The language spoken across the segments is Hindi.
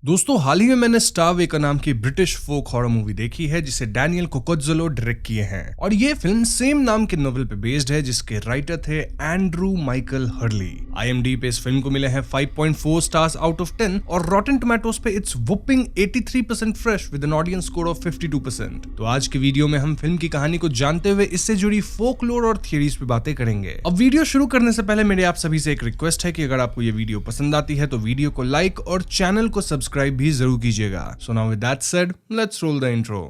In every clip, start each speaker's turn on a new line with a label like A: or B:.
A: दोस्तों हाल ही में मैंने स्टार वेकर नाम की ब्रिटिश फोक हॉरर मूवी देखी है जिसे डैनियल कोकोत्ज़लो डायरेक्ट किए हैं और ये फिल्म सेम नाम के नोवेल पे बेस्ड है जिसके राइटर थे एंड्रू माइकल हर्ली। IMDb पे इस फिल्म को मिले हैं 5.4 स्टार्स आउट ऑफ 10 और रॉटेन टोमेटोज पे it's whopping 83% fresh with an audience score of 52%। तो आज की वीडियो में हम फिल्म की कहानी को जानते हुए इससे जुड़ी फोकलोर और थियरीज पे बातें करेंगे। अब वीडियो शुरू करने से पहले मेरे आप सभी से एक रिक्वेस्ट है कि अगर आपको ये वीडियो पसंद आती है तो वीडियो को लाइक और चैनल को सब्सक्राइब भी जरूर कीजिएगा। So now with that said, let's roll the intro.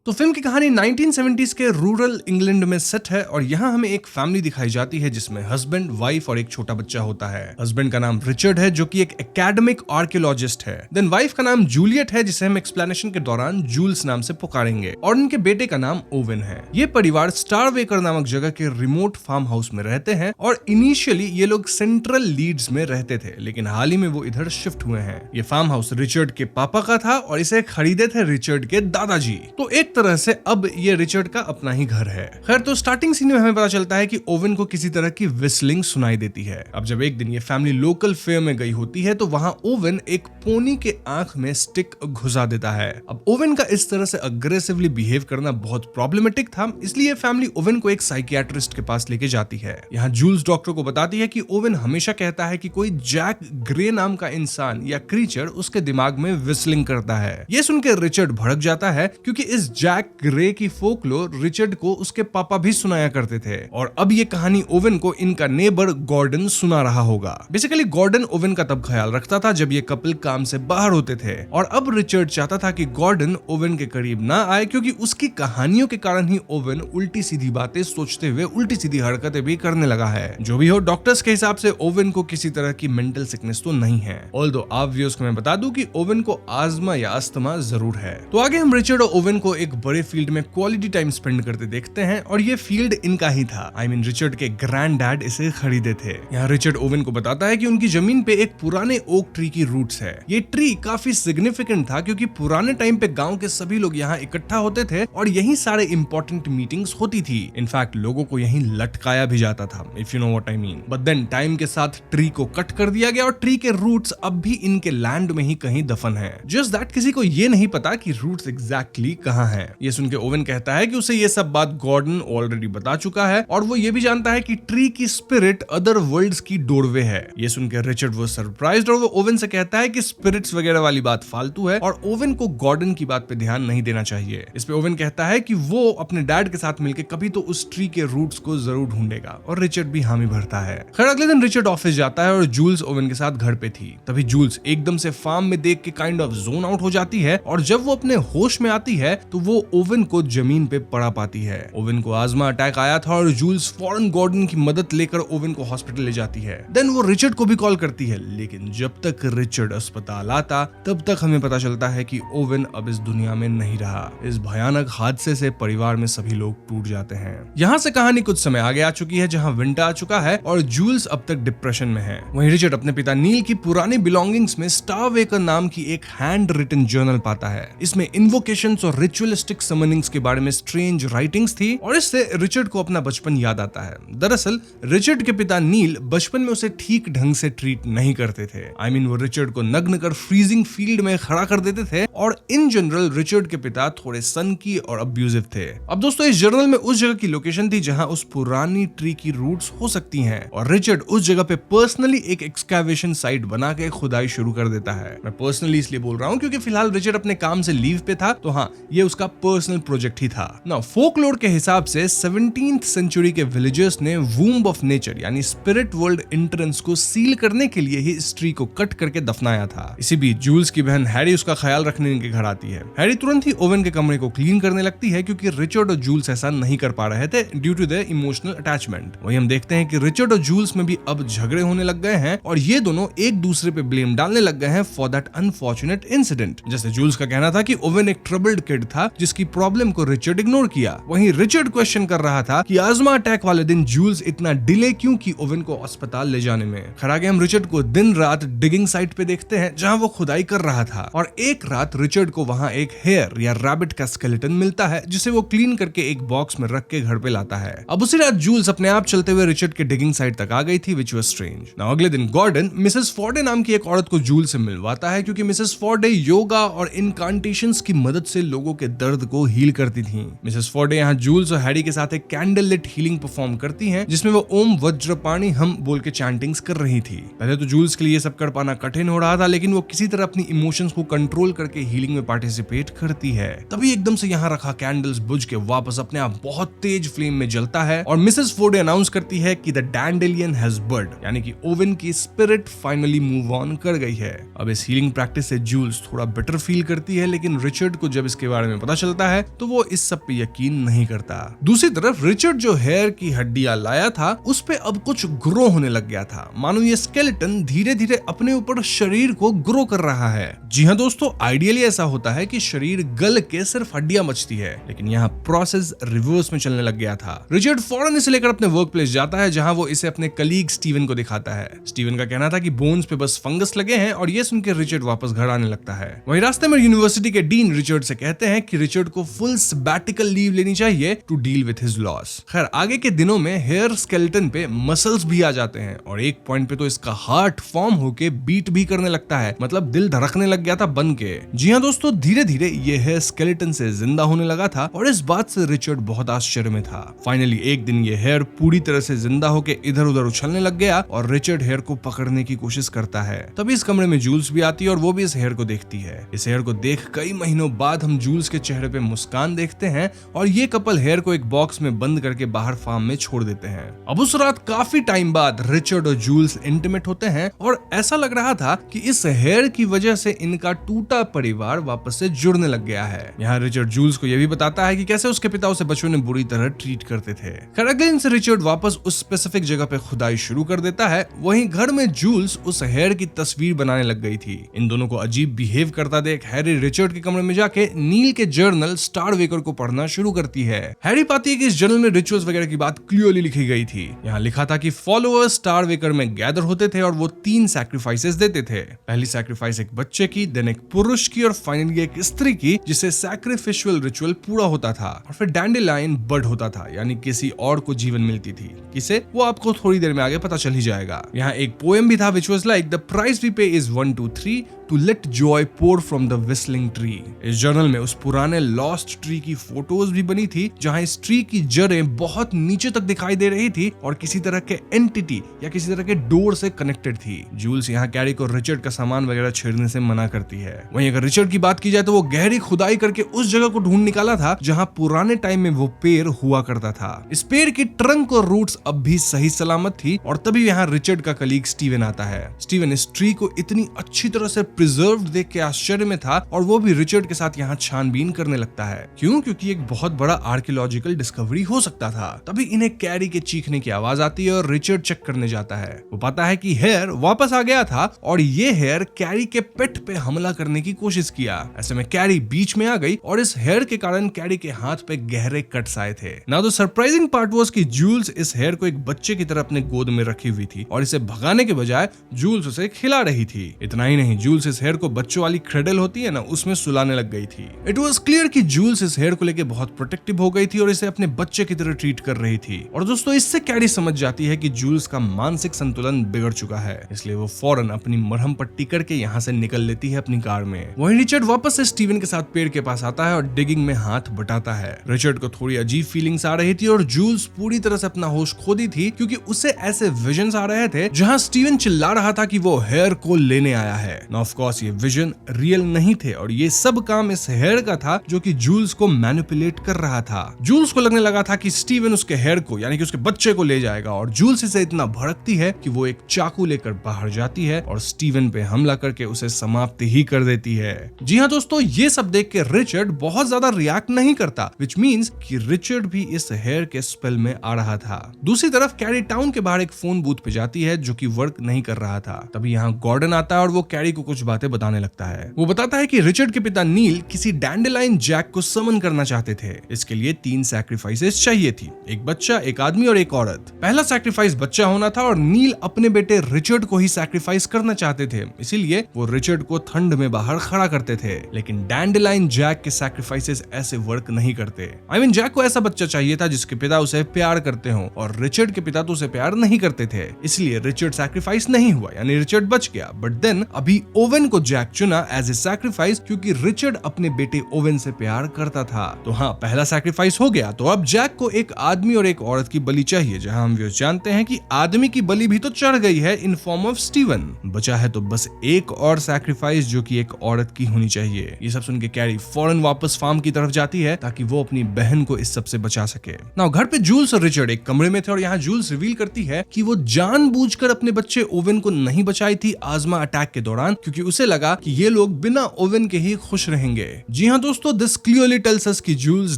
A: तो फिल्म की कहानी 1970s के रूरल इंग्लैंड में सेट है और यहाँ हमें एक फैमिली दिखाई जाती है जिसमें हस्बैंड, वाइफ और एक छोटा बच्चा होता है। हस्बैंड का नाम रिचर्ड है जो कि एक एकेडमिक आर्कियोलॉजिस्ट है। देन वाइफ का नाम जूलियट है जिसे हम एक्सप्लेनेशन के दौरान जूल्स नाम से पुकारेंगे और उनके बेटे का नाम ओवेन है। ये परिवार स्टार वेकर नामक जगह के रिमोट फार्म हाउस में रहते हैं और इनिशियली ये लोग सेंट्रल लीड्स में रहते थे लेकिन हाल ही में वो इधर शिफ्ट हुए हैं। ये फार्म हाउस रिचर्ड के पापा का था और इसे खरीदे थे रिचर्ड के दादाजी। तो एक तरह से अब ये रिचर्ड का अपना ही घर है। खैर तो स्टार्टिंग सीन में हमें पता चलता है कि ओवेन को किसी तरह की विस्लिंग सुनाई देती है। अब जब एक दिन ये फैमिली लोकल फेयर में गई होती है तो वहां ओवेन एक पोनी के आंख में स्टिक घुसा देता है। अब ओवेन का इस तरह से अग्रेसिवली बिहेव करना बहुत प्रॉब्लमेटिक था, इसलिए फैमिली ओवेन को एक साइकियाट्रिस्ट के पास लेके जाती है। यहाँ जूल्स डॉक्टर को बताती है कि ओवेन हमेशा कहता है कि कोई जैक ग्रे नाम का इंसान या क्रीचर उसके दिमाग में विस्लिंग करता है। ये सुनकर रिचर्ड भड़क जाता है क्योंकि इस जैक ग्रे की फोकलोर रिचर्ड को उसके पापा भी सुनाया करते थे और अब ये कहानी ओवेन को इनका नेबर गॉर्डन सुना रहा होगा। बेसिकली गॉर्डन ओवेन का तब ख्याल रखता था जब ये कपल काम से बाहर होते थे और अब रिचर्ड चाहता था कि गॉर्डन ओवेन के करीब ना आए क्योंकि उसकी कहानियों के कारण ही ओवेन उल्टी सीधी बातें सोचते हुए उल्टी सीधी हरकतें भी करने लगा है। जो भी हो, डॉक्टर्स के हिसाब से ओवेन को किसी तरह की मेंटल सिकनेस तो नहीं है। ऑल्दो आप व्यूअर्स को मैं बता दूं कि ओवेन को आजमा या अस्थमा जरूर है। तो आगे हम रिचर्ड और ओवेन को एक बड़े फील्ड में क्वालिटी टाइम स्पेंड करते देखते हैं और ये फील्ड इनका ही था। रिचर्ड के ग्रैंड डैड इसे खरीदे थे। यहाँ रिचर्ड ओवेन को बताता है कि उनकी जमीन पे एक पुराने ओक ट्री की रूट्स है। ये ट्री काफी सिग्निफिकेंट था क्योंकि पुराने टाइम पे गांव के सभी लोग यहाँ इकट्ठा होते थे और यही सारे इंपॉर्टेंट मीटिंग्स होती थी। इनफैक्ट लोगों को यहीं लटकाया भी जाता था, if you know what I mean. But then time के साथ ट्री को कट कर दिया गया और ट्री के रूट्स अब भी इनके लैंड में ही कहीं दफन है। जस्ट दैट किसी को ये नहीं पता कि रूट्स एग्जैक्टली कहाँ है। ये सुन के ओवेन कहता है कि उसे ये सब बात गॉर्डन ऑलरेडी बता चुका है और वो ये भी जानता है कि ट्री की स्पिरिट अदर वर्ल्ड्स की डोरवे है। ये सुनकर रिचर्ड वो सरप्राइज्ड और वो ओवेन से कहता है कि स्पिरिट्स वगैरह वाली बात फालतू है और ओवेन को गॉर्डन की बात पे ध्यान नहीं देना चाहिए। इस पे ओवेन कहता है कि वो अपने डैड के साथ मिलकर कभी तो उस ट्री के रूट्स को जरूर ढूंढेगा और रिचर्ड भी हामी भरता है। खैर अगले दिन रिचर्ड ऑफिस जाता है और जूल्स ओवेन के साथ घर पे थी। तभी जूल्स एकदम से फार्म में देख के काइंड ऑफ जोन आउट हो जाती है और जब वो अपने होश में आती है तो वो ओवेन को जमीन पे पड़ा पाती है। ओवेन को आजमा अटैक आया था और जूल्स फौरन गॉर्डन की मदद लेकर ओवेन को हॉस्पिटल ले जाती है। देन वो रिचर्ड को भी कॉल करती है लेकिन जब तक रिचर्ड अस्पताल आता तब तक हमें पता चलता है कि ओवेन अब इस दुनिया में नहीं रहा। इस भयानक हादसे से परिवार में सभी लोग टूट जाते हैं। यहाँ से कहानी कुछ समय आगे आ चुकी है जहाँ विंटर आ चुका है और जूल्स अब तक डिप्रेशन में है। वहीं रिचर्ड अपने पिता नील की पुरानी बिलोंगिंग्स में स्टार वेकर नाम की एक हैंड रिटन जर्नल पाता है। इसमें इन्वोकेशंस और रिचुअलिस्टिक समनिंग्स के बारे में स्ट्रेंज राइटिंग्स थी और इससे रिचर्ड को अपना बचपन याद आता है। दरअसल रिचर्ड के पिता नील बचपन में उसे ठीक ढंग से ट्रीट नहीं करते थे। वो रिचर्ड को नग्न कर फ्रीजिंग फील्ड में खड़ा कर देते थे और इन जनरल रिचर्ड के पिता थोड़े सनकी और अब्यूजिव थे। अब दोस्तों इस जर्नल में उस जगह की लोकेशन थी जहां उस पुरानी ट्री की रूट्स हो सकती हैं और रिचर्ड उस जगह पे पर्सनली एक एक्सकैवेशन साइट बना के खुदाई शुरू कर देता है। मैं पर्सनली इसलिए बोल रहा हूं क्योंकि फिलहाल रिचर्ड अपने काम से लीव पे था, तो हाँ ये उसका पर्सनल प्रोजेक्ट ही था। नाउ फोकलोर के हिसाब से 17th सेंचुरी के विलेजर्स ने वूम्ब ऑफ नेचर यानी स्पिरिट वर्ल्ड एंट्रेंस को सील करने के लिए ही इस ट्री को कट करके दफनाया था। इसी बीच जूल्स की बहन हैरी उसका ख्याल रखने इनके घर आती है। हैरी तुरंत ही ओवेन के कमरे को क्लीन करने लगती है क्योंकि रिचर्ड और जूल्स ऐसा नहीं कर पा रहे थे due to their emotional attachment. वही हम देखते हैं कि रिचर्ड और जूल्स में भी अब झगड़े होने लग गए हैं और ये दोनों एक दूसरे पे ब्लेम डालने लग गए हैं फॉर दैट अनफॉर्चुनेट इंसिडेंट। जैसे जूल्स का कहना था कि ओवेन एक ट्रबल्ड किड था जिसकी प्रॉब्लम को रिचर्ड इग्नोर किया। वहीं रिचर्ड क्वेश्चन कर रहा था कि आजमा अटैक वाले दिन जूल्स इतना डिले क्यों की ओवेन को अस्पताल ले जाने में। खैर आगे हम रिचर्ड को दिन रात डिगिंग साइट पे देखते हैं जहां वो खुदाई कर रहा था और एक रात रिचर्ड को वहां एक हेयर या रैबिट का स्केलेटन मिलता है जिसे वो क्लीन करके एक बॉक्स में रख के घर पे लाता है। अब उसी रात जूल्स अपने आप चलते हुए रिचर्ड के डिगिंग साइट तक आ गई थी, विच वाज स्ट्रेंज। नाउ अगले दिन गॉर्डन मिसेस फॉर्डे नाम की एक औरत को जूल्स से मिलवाता है क्योंकि मिसेस फॉर्डे योगा और इनकांटेशंस की मदद से लोगों के दर्द को हील करती थी। मिसेस फॉर्डे यहाँ जूल्स और हैरी के साथ एक कैंडल लिट हीलिंग परफॉर्म करती हैं जिसमें वो ओम वज्रपाणी हम बोल के चैंटिंग्स कर रही थी। पहले तो जूल्स के लिए सब कर पाना कठिन हो रहा था, लेकिन वो किसी तरह अपनी इमोशंस को कंट्रोल करके हीलिंग में पार्टिसिपेट करती है। तभी एकदम से यहाँ रखा कैंडल्स बुझ के वापस अपने आप बहुत तेज फ्लेम में जलता है और मिसेस फोर्डे अनाउंस करती है कि द डैंडेलियन हैज बर्ड, यानी कि ओवेन की स्पिरिट फाइनली मूव ऑन कर गई है। अब इस हीलिंग प्रैक्टिस से जूल्स थोड़ा बेटर फील करती है, लेकिन रिचर्ड को जब इसके बारे में पता चलता है तो वो इस सब पे यकीन नहीं करता। दूसरी तरफ रिचर्ड जो हेयर की हड्डियां लाया था उस पे अब कुछ ग्रो होने लग गया था, मानो ये स्केलेटन धीरे धीरे अपने ऊपर शरीर को ग्रो कर रहा है। जी हाँ दोस्तों, आइडियली ऐसा होता है कि शरीर गल के सिर्फ हड्डियां बचती है, लेकिन यहाँ प्रोसेस रिवर्स में चलने लग गया था। रिचर्ड फौरन इसे लेकर अपने वर्क प्लेस जाता है जहां वो इसे अपने कलीग स्टीवन को दिखाता है। स्टीवन का कहना था कि बोन्स पे बस फंगस लगे हैं और ये सुनकर रिचर्ड वापस घर आने लगता है। वहीं रास्ते में यूनिवर्सिटी के डीन रिचर्ड से कहते हैं कि रिचर्ड को फुल सैबैटिकल लीव लेनी चाहिए to deal with his loss. खैर आगे के दिनों में हेयर स्केलेटन पे मसल्स भी आ जाते हैं और एक पॉइंट पे तो इसका हार्ट फॉर्म होके बीट भी करने लगता है, मतलब दिल धड़कने लग गया था बन के। जी हाँ दोस्तों, धीरे धीरे ये हेयर स्केलेटन से जिंदा होने लगा था और इस बात से रिचर्ड बहुत आश्चर्य में था। फाइनली एक दिन ये हेयर पूरी तरह से जिंदा होके इधर उधर उछलने लग गया और रिचर्ड हेयर को पकड़ने की कोशिश करता है। तभी इस कमरे में जूल्स भी आती है और वो भी इस हेयर को देखती है। इस हेयर को देख कई महीनों बाद हम जूल्स के चेहरे पे मुस्कान देखते हैं और ये कपल हेयर को एक बॉक्स में बंद करके बाहर फार्म में छोड़ देते हैं। अब उस रात काफी टाइम बाद रिचर्ड और जूल्स इंटीमेट होते हैं और ऐसा लग रहा था कि इस हेयर की वजह से इनका टूटा परिवार वापस से जुड़ने लग गया है। यहाँ रिचर्ड जूल्स को यह भी बताता है कि कैसे उसके पिता उसे बचपन में बुरी तरह ट्रीट करते थे। खैर अगले दिन से रिचर्ड वापस उस स्पेसिफिक जगह पे खुदाई शुरू कर देता है। वहीं घर में जूल्स उस हेयर की तस्वीर बनाने लग गई थी। इन दोनों को अजीब बिहेव करता देख हैरी रिचर्ड के कमरे में जाके नील के जर्नल स्टार वेकर को पढ़ना शुरू करती है। हैरी पाती है कि इस जर्नल में रिचुअल्स वगैरह की बात क्लियरली लिखी गई थी। यहाँ लिखा था कि फॉलोअर्स स्टार वेकर में गैदर होते थे और वो 3 सैक्रिफाइसेस देते थे। पहली सैक्रिफाइस एक बच्चे की, देन एक पुरुष की और फाइनली एक स्त्री की, जिससे सैक्रिफिशियल रिचुअल पूरा होता था। और फिर डैंडेलाइन बर्ड होता था, यानी किसी और को जीवन मिलती थी। किसे, वो आपको थोड़ी देर में आगे पता चल ही जाएगा। यहाँ एक पोएम भी था which was like the price we pay is 1 2 3 to let joy pour from the whistling tree. इस जर्नल में उस पुराने लॉस्ट ट्री की फोटोज भी बनी थी जहां इस ट्री की जड़ें बहुत नीचे तक दिखाई दे रही थी और किसी तरह के एंटिटी या किसी तरह के डोर से कनेक्टेड थी। जूल्स यहाँ कैरी को रिचर्ड का सामान वगैरह छेड़ने से मना करती है। वहीं अगर रिचर्ड की बात की जाए तो वो गहरी खुदाई करके उस जगह को ढूंढ निकाला था जहां पुराने टाइम में वो पेड़ हुआ करता था। इस पेड़ की ट्रंक और रूट्स अब भी सही सलामत थी और तभी यहाँ रिचर्ड का कलीग स्टीवन आता है। स्टीवन इस ट्री को इतनी अच्छी तरह से प्रिजर्व्ड देख के आश्चर्य में था और वो भी रिचर्ड के साथ यहाँ छानबीन करने लगता है। क्यों? क्योंकि एक बहुत बड़ा आर्कियोलॉजिकल डिस्कवरी हो सकता था। तभी इन्हें कैरी के चीखने की आवाज आती है और रिचर्ड चेक करने जाता है। वो पाता है कि हेयर वापस आ गया था और ये हेयर कैरी के पेट पे हमला करने की कोशिश किया। ऐसे में कैरी बीच में आ गई और इस हेयर के कारण कैरी के हाथ पे गहरे कट्स आए थे। Now the surprising part was कि जूल्स इस हेयर को एक बच्चे की तरह अपने गोद में रखी हुई थी और इसे भगाने के बजाय जूल्स उसे खिला रही थी। इतना ही नहीं, जूल्स इस हेयर को बच्चों वाली क्रेडल होती है ना, उसमें सुलाने लग गई थी। इट वाज क्लियर कि जूल्स इस हेयर को लेके बहुत प्रोटेक्टिव हो गई थी और इसे अपने बच्चे की तरह ट्रीट कर रही थी। और दोस्तों इससे कैरी समझ जाती है कि जूल्स का मानसिक संतुलन बिगड़ चुका है, इसलिए वो फौरन अपनी मरहम पट्टी करके यहाँ से निकल लेती है अपनी कार में। वहीं रिचर्ड वापस से स्टीवन के साथ पेड़ के पास आता है और डिगिंग में हाथ बटाता है। रिचर्ड को थोड़ी अजीब फीलिंग्स आ रही थी और जूल्स पूरी तरह से अपना होश खो दी थी क्योंकि उसे ऐसे विजन्स आ रहे थे जहां स्टीवन चिल्ला रहा था कि वो हेयर को लेने आया है। नाउ ऑफ कोर्स ये विजन रियल नहीं थे और ये सब काम इस हेयर का था जो कि जूल्स को मैनिपुलेट कर रहा था। जूल्स को लगने लगा था कि स्टीवन उसके हेयर को यानी कि उसके बच्चे को ले जाएगा और जूल्स इसे इतना भड़कती है कि वो एक चाकू लेकर बाहर जाती है और स्टीवन पे हमला करके उसे समाप्त ही कर देती है। जी हाँ दोस्तों, ये सब देख के रिचर्ड बहुत ज्यादा रिएक्ट नहीं करता, विच मीन्स कि रिचर्ड भी इस हेयर के स्पेल में आ रहा था। दूसरी तरफ कैरी टाउन के बाहर एक फोन बूथ पे जाती है जो कि वर्क नहीं कर रहा था। तभी यहाँ गॉर्डन आता है और वो कैरी को कुछ बातें बताने लगता है। वो बताता है कि रिचर्ड के पिता नील किसी डैंडेलाइन डैंडेलाइन जैक को समन करना चाहते थे। इसके लिए 3 सैक्रिफाइसेस चाहिए थी, एक बच्चा, एक आदमी और एक औरत। पहला सैक्रिफाइस बच्चा होना था और नील अपने बेटे रिचर्ड को ही सैक्रिफाइस करना चाहते थे, इसीलिए वो रिचर्ड को ठंड में बाहर खड़ा करते थे। लेकिन डैंडेलाइन जैक के सैक्रिफाइसेस ऐसे वर्क नहीं करते। जैक को ऐसा बच्चा चाहिए था जिसके पिता उसे प्यार करते हो, और रिचर्ड के पिता तो उसे प्यार नहीं करते थे, इसलिए रिचर्ड सैक्रिफाइस नहीं हुआ, यानी रिचर्ड बच गया। बट देन अभी ओवेन को जैक चुना एज ए सैक्रिफाइस, क्योंकि रिचर्ड अपने बेटे ओवेन से प्यार करता था। तो हाँ, पहला सैक्रिफाइस हो गया। तो अब जैक को एक आदमी और एक औरत की बलि चाहिए, जहां हम व्यूअर्स जानते हैं कि आदमी की बलि भी तो चढ़ गई है इन फॉर्म ऑफ स्टीवन। बचा है तो बस एक और सैक्रिफाइस, जो कि एक औरत की होनी चाहिए। ये सब सुन के कैरी फौरन वापस फार्म की तरफ जाती है ताकि वो अपनी बहन को इस सब से बचा सके। नाउ घर पे जूल्स और रिचर्ड एक कमरे में थे, और यहाँ जूल्स रिवील करती है कि वो जानबूझकर अपने बच्चे ओवेन को नहीं बचाई थी आजमा अटैक के दौरान, क्योंकि उसे लगा कि ये लोग बिना ओवेन के ही खुश रहेंगे। जी हाँ दोस्तों, दिस क्लियरली टेल्स अस कि जूल्स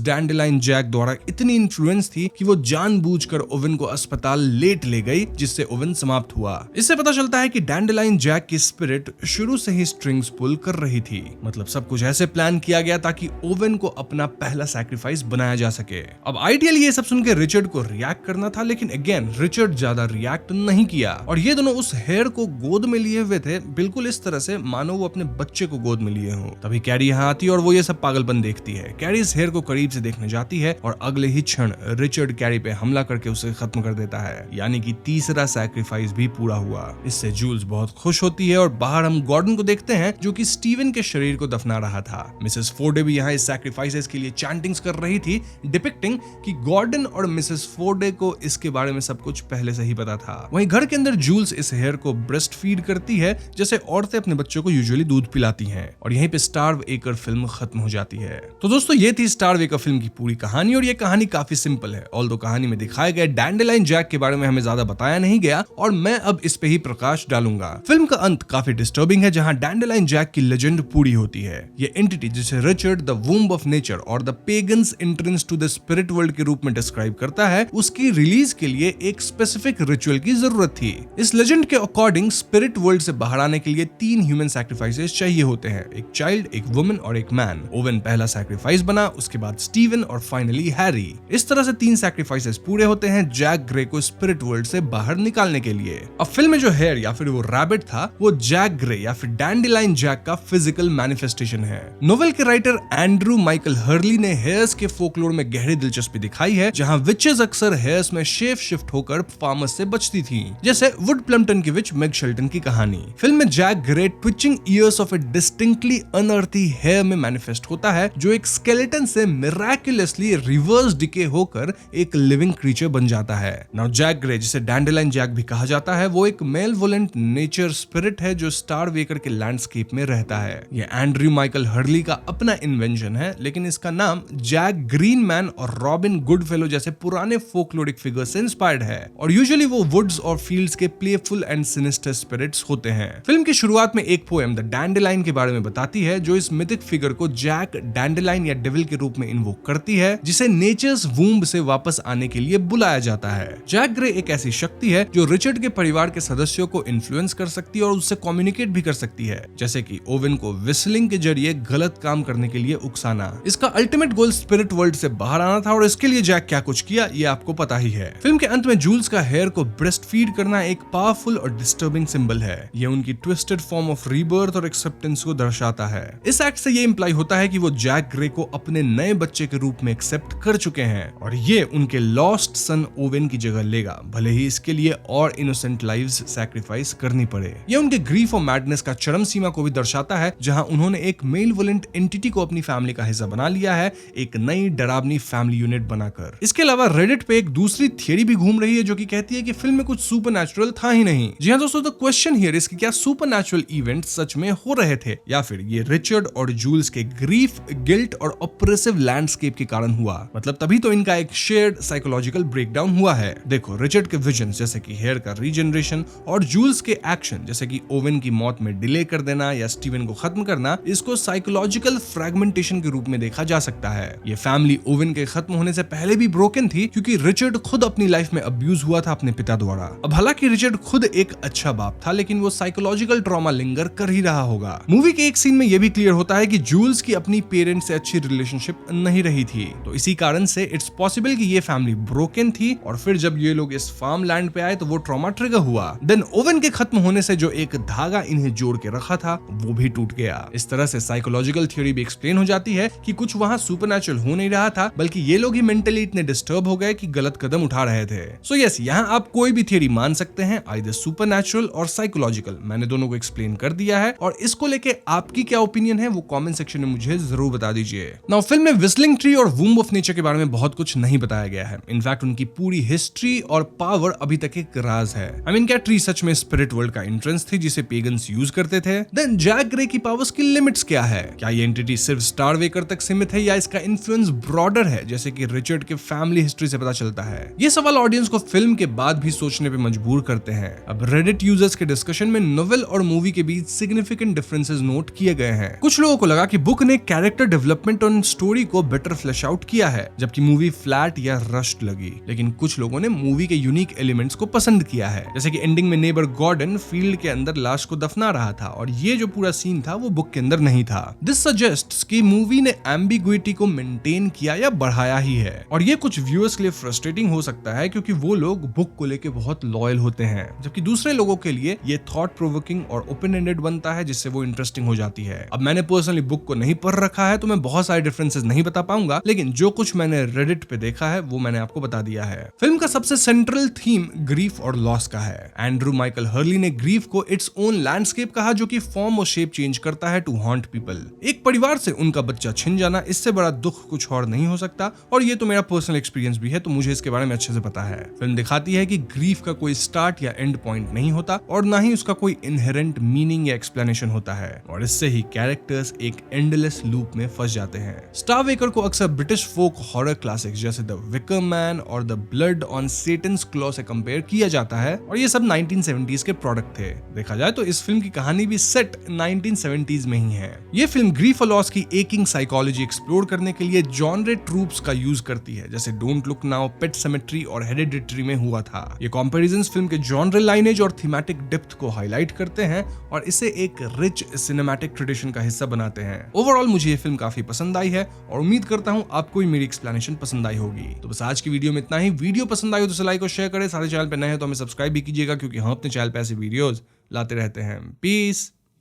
A: डैंडेलाइन जैक द्वारा इतनी इन्फ्लुएंस थी कि वो जानबूझकर ओवेन को अस्पताल लेट ले गई, जिससे ओवेन समाप्त हुआ। इससे पता चलता है कि डैंडेलाइन जैक की स्पिरिट शुरू से ही स्ट्रिंग्स पुल कर रही थी। मतलब सब कुछ ऐसे प्लान किया गया ताकि ओवेन को अपना पहला सैक्रिफाइस बनाया जा सके। अब आइडियली ये सब सुन के रिचर्ड को रिएक्ट करना था, लेकिन अगेन रिचर्ड ज्यादा रिएक्ट नहीं किया, और ये दोनों उस हेयर को गोद में लिए हुए थे, बिल्कुल इस तरह से मानो वो अपने बच्चे को गोद में लिए हो। तभी कैरी यहाँ आती है और वो ये सब पागलपन देखती है। कैरी इस हेयर को करीब से देखने जाती है और अगले ही क्षण रिचर्ड कैरी पे हमला करके उसे खत्म कर देता है, यानी कि तीसरा सैक्रिफाइस भी पूरा हुआ। इससे जूल्स बहुत खुश होती है और बाहर हम गॉर्डन को देखते हैं, जो कि स्टीवन के शरीर को दफना रहा था। मिसेस फोर्डे भी यहाँ इस सैक्रिफाइसेस के लिए चैंटिंग्स कर रही थी, डिपिक्टिंग कि गॉर्डन और मिसेस फोर्डे को इसके बारे में सब कुछ पहले से ही पता था। वहीं घर के अंदर जूल्स इस हेयर को ब्रेस्ट फीड करती है, जैसे औरतें अपने बच्चों को यूजुअली दूध पिलाती हैं, और यहीं पे स्टार वेकर फिल्म खत्म हो जाती है। तो दोस्तों, ये थी स्टार वेकर फिल्म की पूरी कहानी, और ये कहानी काफी सिंपल है। ऑल्दो कहानी में दिखाए गए डैंडेलाइन जैक के बारे में हमें ज्यादा बताया नहीं गया, और मैं अब इस पे ही प्रकाश डालूंगा। फिल्म का अंत काफी डिस्टर्बिंग है, जहां डैंडेलाइन जैक की लेजेंड पूरी होती है। ये एंटिटी जिसे Richard the womb of nature और the pagans entrance to the spirit world के रूप में डिस्क्राइब करता है, उसकी रिलीज के लिए एक स्पेसिफिक रिचुअल की जरूरत थी। इस लेजेंड के अकॉर्डिंग स्पिरिट वर्ल्ड से बाहर आने के लिए 3 ह्यूमन सैक्रिफाइसेस चाहिए होते हैं, एक चाइल्ड, एक वुमन और एक मैन। ओवेन पहला सैक्रिफाइस बना, उसके बाद स्टीवन और फाइनली हैरी। इस तरह से 3 सैक्रिफाइसेस पूरे होते हैं जैक ग्रे को स्पिरिट वर्ल्ड से बाहर निकालने के लिए। अब फिल्म में जो हेयर या फिर वो रैबिट था, वो जैक ग्रे या फिर डैंडेलाइन जैक का फिजिकल मैनिफेस्टेशन है। नोवेल के राइटर एंड्रू माइकल हर्ली ने हेयर्स के फोकलोर में गहरी दिलचस्पी दिखाई है, जहां विचेस अक्सर हेयर्स में शेप शिफ्ट होकर फार्मर्स से बचती थी, जैसे वुड प्लम्पटन की विच मेग शेल्टन की कहानी। फिल्म में Jack Gray twitching ears of a distinctly unearthly hare में मैनिफेस्ट होता है, जो एक स्केलेटन से मिराक्युलसली रिवर्स डिके होकर एक लिविंग क्रीचर बन जाता है। नाउ जैक ग्रे, जिसे डैंडेलाइन जैक भी कहा जाता है, वो एक मेलवोलेंट नेचर स्पिरिट है जो स्टार वेकर के लैंडस्केप में रहता है। ये एंड्रयू माइकल हर्ली का अपना इन्वेंशन है, लेकिन इसका नाम जैक ग्रीन मैन और रॉबिन गुडफेलो जैसे पुराने फोकलोरिक फिगर से इंस्पायर्ड है, और यूजुअली वो वुड्स और फील्ड्स के प्लेफुल एंड सिनिस्टर स्पिरिट्स होते हैं। फिल्म की शुरुआत में एक पोएम द डैंडेलाइन के बारे में बताती है, जो इस मिथिक फिगर को जैक डैंडेलाइन या डेविल के रूप में इन्वोक करती है, जिसे नेचर्स वूम्ब से वापस आने के लिए बुलाया जाता है। जैक ग्रे एक ऐसी शक्ति है जो रिचर्ड के परिवार के सदस्यों को इन्फ्लुएंस कर सकती है और उससे कम्युनिकेट भी कर सकती है, जैसे कि ओवेन को विस्लिंग के जरिए गलत काम करने के लिए उकसाना। इसका अल्टीमेट गोल स्पिरिट वर्ल्ड से बाहर आना था, और इसके लिए जैक क्या कुछ किया ये आपको पता ही है। फिल्म के अंत में जूल्स का हेयर को ब्रेस्ट फीड करना एक पावरफुल और डिस्टर्बिंग सिंबल है। ये उनकी ट्विस्टेड फॉर्म ऑफ रीबर्थ और एक्सेप्टेंस को दर्शाता है। इस एक्ट से ये इंप्लाई होता है कि वो जैक ग्रे को अपने नए बच्चे के रूप में एक्सेप्ट कर चुके हैं, और ये उनके लॉस्ट सन ओवेन की जगह लेगा, भले ही इसके लिए और इनोसेंट लाइव्स सैक्रिफाइस करनी पड़े। ये उनके ग्रीफ और मैडनेस का चरम सीमा को भी दर्शाता है, जहां उन्होंने एक मेलवोलेंट एंटिटी को अपनी फैमिली का हिस्सा बना लिया है, एक नई डरावनी फैमिली यूनिट बनाकर। इसके अलावा रेडिट पे एक दूसरी थियरी भी घूम रही है, जो कि कहती है कि फिल्म में कुछ सुपरनैचुरल था ही नहीं। जी हाँ दोस्तों, द क्वेश्चन हियर इज कि क्या सुपरनैचुरल इवेंट सच में हो रहे थे, या फिर ये रिचर्ड और जूल्स के ग्रीफ, गिल्ट और ऑपरेसिव लैंडस्केप के कारण हुआ। मतलब तभी तो इनका एक शेयर्ड साइकोलॉजिकल ब्रेकडाउन हुआ है। देखो, रिचर्ड के विजन जैसे कि हेयर का रीजनरेशन और जूल्स के एक्शन जैसे कि ओवेन की मौत में डिले कर देना या स्टीवन को खत्म करना, इसको साइकोलॉजिकल फ्रैगमेंटेशन के रूप में देखा जा सकता है। ये फैमिली ओवेन के खत्म होने से पहले भी ब्रोकन थी, क्योंकि रिचर्ड खुद अपनी लाइफ में अब्यूज हुआ था अपने पिता द्वारा। अब हालांकि रिचर्ड खुद एक अच्छा बाप था, लेकिन वो साइकोलॉजिकल ट्रॉमा लिंगर कर ही रहा होगा। मूवी के एक सीन में यह भी क्लियर होता है कि जूल्स की अपनी अपनी पेरेंट्स से अच्छी रिलेशनशिप नहीं रही थी, तो इसी कारण से इट्स पॉसिबल कि ये फैमिली ब्रोकन थी और फिर जब ये लोग इस फार्म लैंड पे आए तो वो ट्रॉमा ट्रिगर हुआ। देन ओवन के खत्म होने से जो एक धागा इन्हें जोड़ के रखा था वो भी टूट गया। इस तरह से साइकोलॉजिकल थ्योरी भी एक्सप्लेन हो जाती है कि कुछ वहां सुपरनैचुरल हो नहीं रहा था, बल्कि ये लोग ही मेंटली इतने डिस्टर्ब हो गए कि गलत कदम उठा रहे थे। सो यस, यहाँ आप कोई भी थ्योरी मान सकते हैं, आइदर सुपरनैचुरल और साइकोलॉजिकल। मैंने दोनों को एक्सप्लेन कर दिया है और इसको लेके आपकी क्या ओपिनियन है वो कमेंट सेक्शन में मुझे जरूर बता दीजिए। नाउ फिल्म में विस्लिंग ट्री और वूम्ब ऑफ नेचर के बारे में बहुत कुछ नहीं बताया गया है। इनफैक्ट उनकी पूरी हिस्ट्री और पावर अभी तक एक राज है। आई मीन क्या ट्री सच में स्पिरिट वर्ल्ड का एंट्रेंस थी जिसे पेगन्स यूज करते थे? देन जैक ग्रे की पावर्स की लिमिट्स क्या है? क्या ये एंटिटी सिर्फ स्टार वेकर तक सीमित है या इसका इन्फ्लुएंस ब्रॉडर है, जैसे कि रिचर्ड के फैमिली हिस्ट्री से पता चलता है? ये सवाल ऑडियंस को फिल्म के बाद भी सोचने पे मजबूर करते हैं। अब रेडिट यूजर्स के डिस्कशन में नोवेल और मूवी के बीच सिग्निफिकेंट डिफरेंसेस नोट किए गए हैं। कुछ लोगों को लगा कि बुक ने कैरेक्टर डेवलपमेंट और स्टोरी को बेटर फ्लैश आउट किया है, जबकि मूवी फ्लैट या रश्ड लगी। लेकिन कुछ लोगों ने मूवी के यूनिक एलिमेंट्स को पसंद किया है, जैसे कि एंडिंग में नेबर गॉर्डन फील्ड के अंदर लाश को दफना रहा था और ये जो पूरा सीन था वो बुक के अंदर नहीं था। दिस सजेस्ट्स कि मूवी ने एम्बिग्विटी को मेंटेन किया या बढ़ाया ही है, और ये कुछ व्यूअर्स के लिए फ्रस्ट्रेटिंग हो सकता है क्योंकि वो लोग बुक को लेके बहुत लॉयल होते हैं, जबकि दूसरे लोगों के लिए ये थॉट प्रोवोकिंग और ओपन एंडेड बनता है, जिससे वो इंटरेस्टिंग हो जाती है। अब मैंने पर्सनली बुक को नहीं पढ़ रखा है तो मैं बहुत सारे डिफरेंसेस नहीं बता पाऊंगा, लेकिन जो कुछ मैंने रेडिट पे देखा है वो मैंने आपको बता दिया है। फिल्म का सबसे सेंट्रल थीम ग्रीफ और लॉस का है। एंड्रू माइकल हर्ली ने ग्रीफ को इट्स ओन लैंडस्केप कहा, जो कि फॉर्म और शेप चेंज करता है टू हॉन्ट पीपल। एक परिवार से उनका बच्चा छिन जाना, इससे बड़ा दुख कुछ और नहीं हो सकता, और ये तो मेरा पर्सनल एक्सपीरियंस भी है, तो मुझे इसके बारे में अच्छे से पता है। फिल्म दिखाती है कि ग्रीफ का कोई स्टार्ट या एंड पॉइंट नहीं होता और ना ही उसका कोई इनहेरेंट मीनिंग या एक्सप्लेनेशन होता है, और इससे ही कैरेक्टर्स एक एंडलेस लूप में फंस जाते हैं। स्टार वेकर को अक्सर ब्रिटिश फोक हॉरर क्लासिक्स जैसे द विकर मैन और the Blood on Satan's Claw से कंपेयर किया जाता है, और ये सब 1970s के प्रोडक्ट थे। देखा जाए तो इस फिल्म की कहानी भी सेट 1970s में ही है। ये फिल्म ग्रीफ और लॉस की एकिंग साइकोलॉजी एक्सप्लोर करने के लिए जॉनरे ट्रूप्स का यूज करती है, जैसे don't look now, pet cemetery और हेरेडिटरी में हुआ था। ये कंपैरिजंस फिल्म के जॉनरे लाइनेज और थीमेटिक डेप्थ को हाईलाइट करते हैं और इसे एक रिच सिनेमैटिक ट्रेडिशन का हिस्सा बनाते हैं। ओवरऑल मुझे ये फिल्म काफी पसंद आई है और उम्मीद करता हूँ आपको भी मेरी एक्सप्लेनेशन पसंद आई होगी। तो बस आज की वीडियो में इतना ही। वीडियो पसंद आई हो तो लाइक और शेयर करें। सारे चैनल पे नए हैं तो हमें सब्सक्राइब भी कीजिएगा, क्योंकि हम अपने चैनल पे ऐसे वीडियोस लाते रहते हैं। पीस।